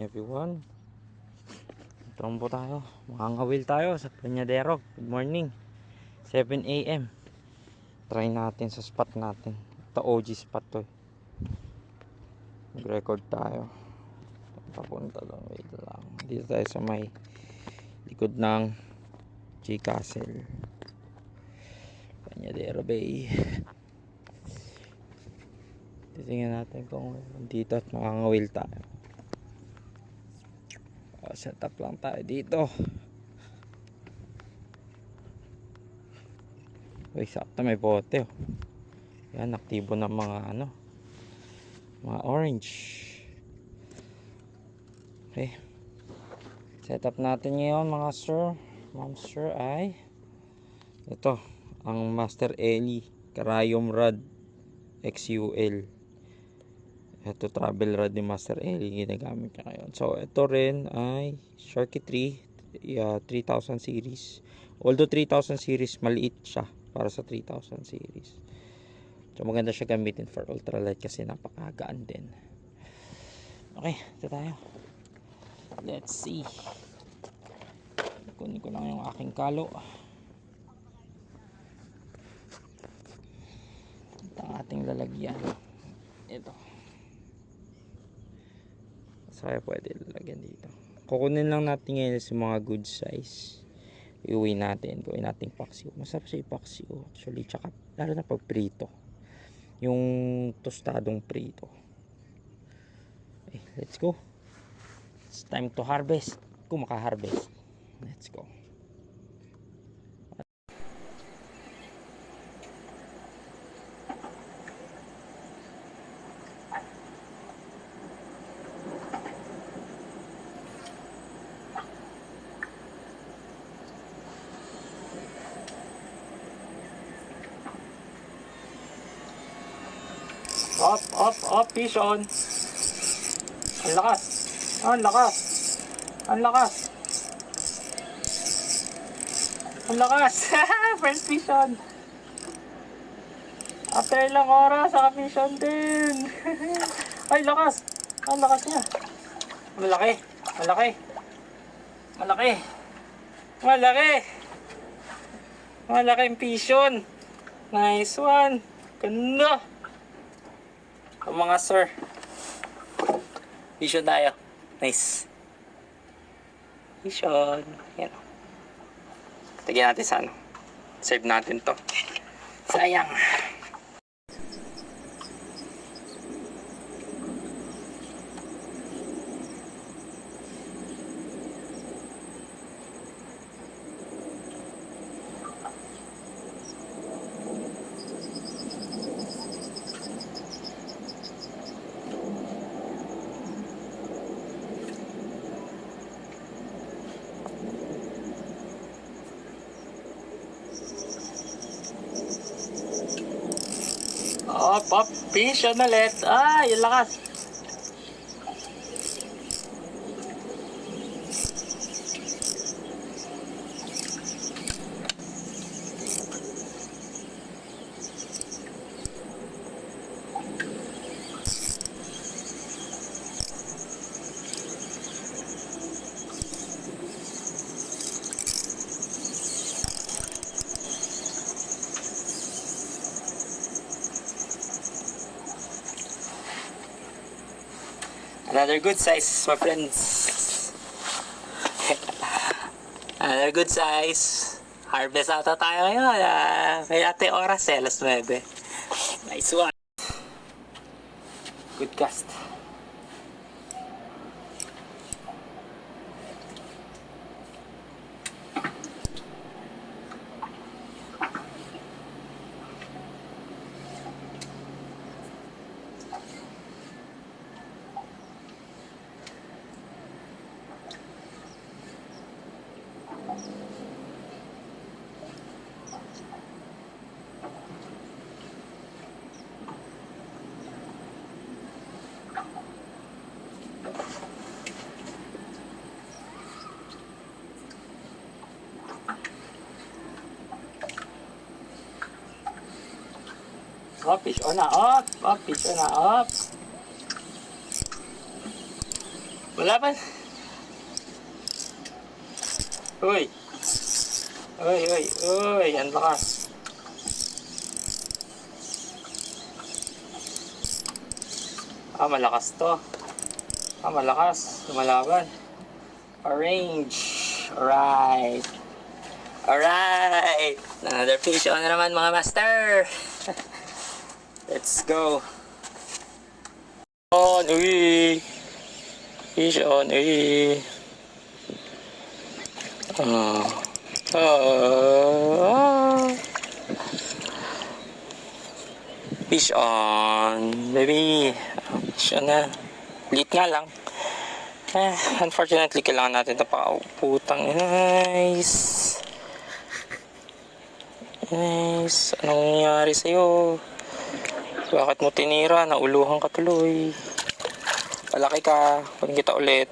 Everyone, trompo tayo, makangawil tayo sa Peñadero. Good morning, 7 AM. Try natin sa spot natin. Ito OG spot to. Mag record tayo. Papunta lang, wait lang. Dito tayo sa may likod ng G Castle, Peñadero Bay. Titingnan natin kung dito at makangawil tayo. Set up lang tayo dito. Uy, sakto may bote oh. Yan, aktibo ng mga mga orange. Okay, set up natin ngayon mga sir, ma'am sir, ay ito ang Master Ellie Karayom Rod XUL. Ito travel rod ni Master Ellie, ginagamit niya ngayon. So ito rin ay Sharky 3 3000 series. Although 3000 series maliit siya para sa 3000 series. So maganda siya gamitin for ultralight kasi napakagaan din. Okay, ito tayo. Let's see. Kunin ko lang yung aking kalo. Ito ang ating lalagyan. Ito. So kaya pwede lalagyan dito. Kukunin lang natin ngayon sa mga good size. Iuwi natin. Gawin natin paksiw. Masarap siya ipaksiw. Actually, tsaka lalo na pag prito. Yung tostadong prito. Okay, let's go. It's time to harvest. Kung maka-harvest. Let's go. Up, fish on. Ang lakas. Ang lakas. Ang lakas. Ang lakas. First fish on. After ilang oras, saka fish on din. Ay, lakas. Ang lakas niya. Malaki. Malaki. Malaki. Malaki. Malaking fish on. Nice one. Ganda. O mga sir, vision tayo. Nice vision. Yan. Tigyan natin sa save natin to. Sayang. Up, fish on ulit. Ah, yung lakas. Another good size, my friends. Another good size. Harvest ata tayo ngayon. May ate oras alas 9. Nice one. Good cast. Up, fish on na up. Up, fish on na up. Malaban. Uy. Uy, uy, uy. Ang lakas. Malakas to. Malakas. Lumalaban. Orange. Alright. Alright. Another fish on na naman mga master. Let's go. On, uy. Fish on, uy. Fish on, baby. Fish on na. Lit nga lang. Unfortunately, kailangan natin ito putang. Nice. Nice. Anong nangyari sa'yo? Bakit mo tinira? Nauluhan ka tuloy. Palaki ka. Pag kita ulit.